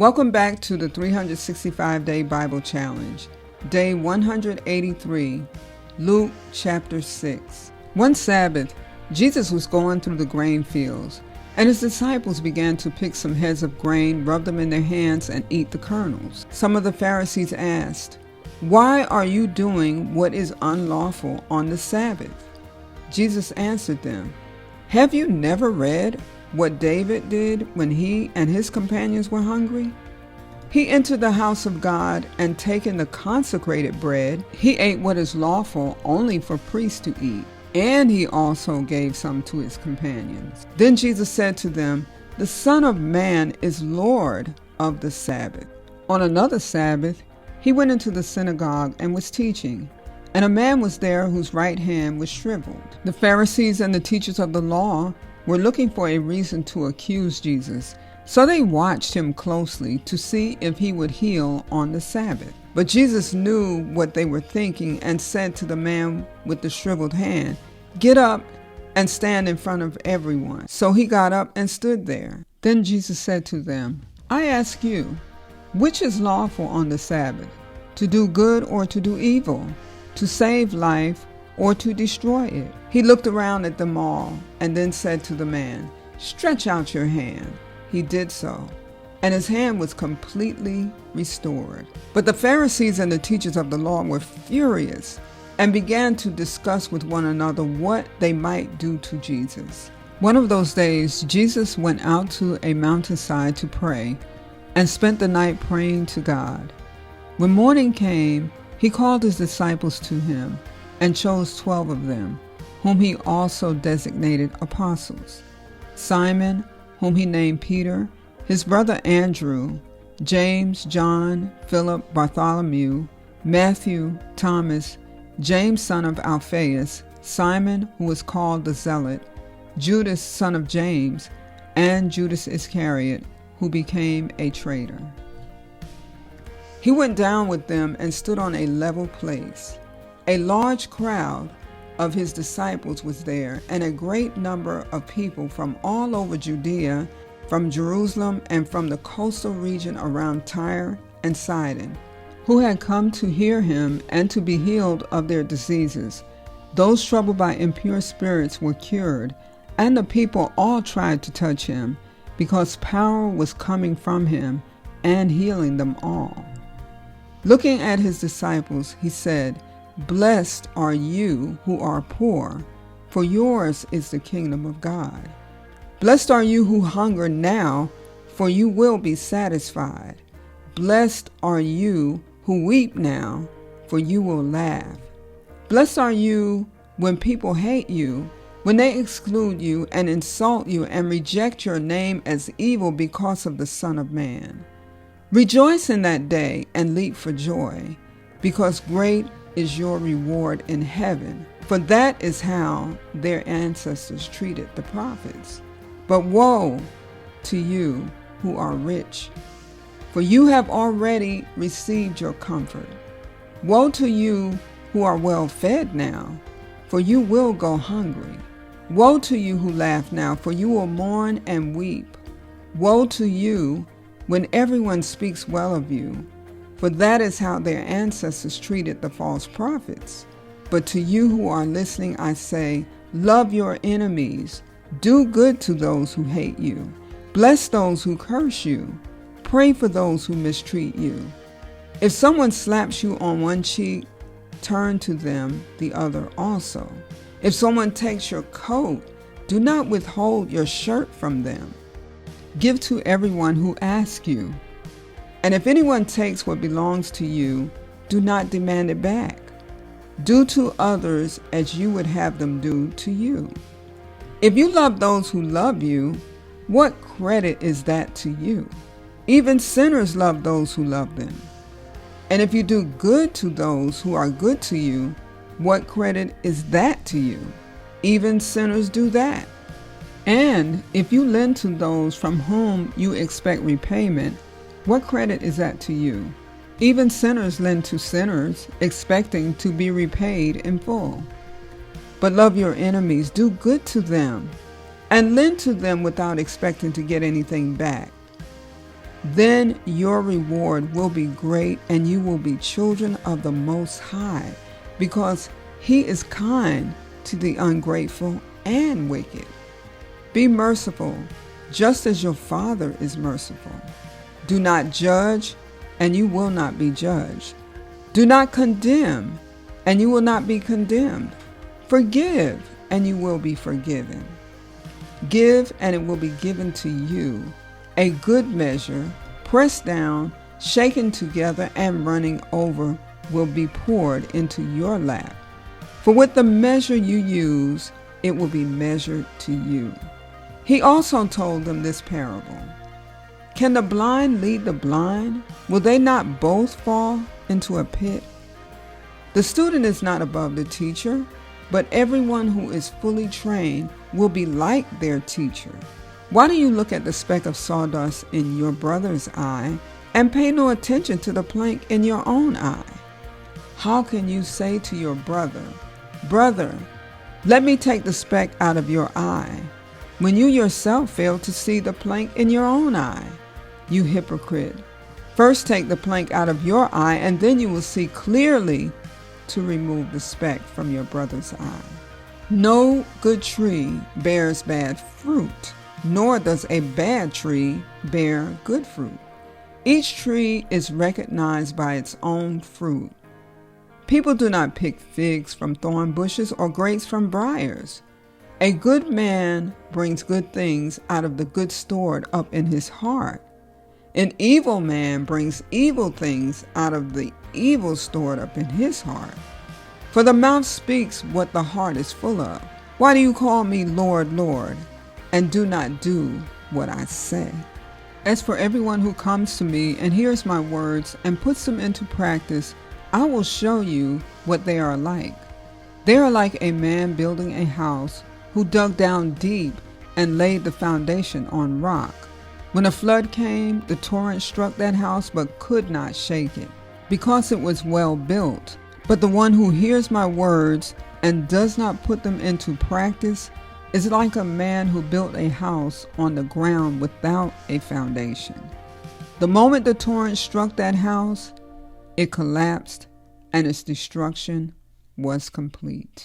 Welcome back to the 365-Day Bible Challenge, Day 183, Luke chapter 6. One Sabbath, Jesus was going through the grain fields, and his disciples began to pick some heads of grain, rub them in their hands, and eat the kernels. Some of the Pharisees asked, "Why are you doing what is unlawful on the Sabbath?" Jesus answered them, "Have you never read what David did when he and his companions were hungry? He entered the house of God, and taking the consecrated bread, he ate what is lawful only for priests to eat, and he also gave some to his companions. Then Jesus said to them, 'The Son of Man is Lord of the Sabbath.'" On another Sabbath, he went into the synagogue and was teaching, and a man was there whose right hand was shriveled. The Pharisees and the teachers of the law were looking for a reason to accuse Jesus, so they watched him closely to see if he would heal on the Sabbath. But Jesus knew what they were thinking and said to the man with the shriveled hand, "Get up and stand in front of everyone." So he got up and stood there. Then Jesus said to them, "I ask you, which is lawful on the Sabbath, to do good or to do evil, to save life or to destroy it?" He looked around at them all and then said to the man, "Stretch out your hand." He did so, and his hand was completely restored. But the Pharisees and the teachers of the law were furious and began to discuss with one another what they might do to Jesus. One of those days, Jesus went out to a mountainside to pray and spent the night praying to God. When morning came, he called his disciples to him and chose 12 of them, whom he also designated apostles: Simon, whom he named Peter, his brother Andrew, James, John, Philip, Bartholomew, Matthew, Thomas, James son of Alphaeus, Simon, who was called the Zealot, Judas son of James, and Judas Iscariot, who became a traitor. He went down with them and stood on a level place. A large crowd of his disciples was there, and a great number of people from all over Judea, from Jerusalem, and from the coastal region around Tyre and Sidon, who had come to hear him and to be healed of their diseases. Those troubled by impure spirits were cured, and the people all tried to touch him, because power was coming from him and healing them all. Looking at his disciples, he said, "Blessed are you who are poor, for yours is the kingdom of God. Blessed are you who hunger now, for you will be satisfied. Blessed are you who weep now, for you will laugh. Blessed are you when people hate you, when they exclude you and insult you and reject your name as evil because of the Son of Man. Rejoice in that day and leap for joy, because great is your reward in heaven, for that is how their ancestors treated the prophets. But woe to you who are rich, for you have already received your comfort. Woe to you who are well fed now, for you will go hungry. Woe to you who laugh now, for you will mourn and weep. Woe to you when everyone speaks well of you, for that is how their ancestors treated the false prophets. But to you who are listening, I say, love your enemies, do good to those who hate you, bless those who curse you, pray for those who mistreat you. If someone slaps you on one cheek, turn to them the other also. If someone takes your coat, do not withhold your shirt from them. Give to everyone who asks you. And if anyone takes what belongs to you, do not demand it back. Do to others as you would have them do to you. If you love those who love you, what credit is that to you? Even sinners love those who love them. And if you do good to those who are good to you, what credit is that to you? Even sinners do that. And if you lend to those from whom you expect repayment, what credit is that to you? Even sinners lend to sinners, expecting to be repaid in full. But love your enemies, do good to them, and lend to them without expecting to get anything back. Then your reward will be great, and you will be children of the Most High, because He is kind to the ungrateful and wicked. Be merciful, just as your Father is merciful. Do not judge, and you will not be judged. Do not condemn, and you will not be condemned. Forgive, and you will be forgiven. Give, and it will be given to you. A good measure, pressed down, shaken together, and running over, will be poured into your lap. For with the measure you use, it will be measured to you. He also told them this parable. Can the blind lead the blind? Will they not both fall into a pit? The student is not above the teacher, but everyone who is fully trained will be like their teacher. Why do you look at the speck of sawdust in your brother's eye and pay no attention to the plank in your own eye? How can you say to your brother, "Brother, let me take the speck out of your eye," when you yourself fail to see the plank in your own eye? You hypocrite! First take the plank out of your eye, and then you will see clearly to remove the speck from your brother's eye. No good tree bears bad fruit, nor does a bad tree bear good fruit. Each tree is recognized by its own fruit. People do not pick figs from thorn bushes or grapes from briars. A good man brings good things out of the good stored up in his heart. An evil man brings evil things out of the evil stored up in his heart. For the mouth speaks what the heart is full of. Why do you call me Lord, Lord, and do not do what I say? As for everyone who comes to me and hears my words and puts them into practice, I will show you what they are like. They are like a man building a house who dug down deep and laid the foundation on rock. When a flood came, the torrent struck that house but could not shake it, because it was well built. But the one who hears my words and does not put them into practice is like a man who built a house on the ground without a foundation. The moment the torrent struck that house, it collapsed, and its destruction was complete.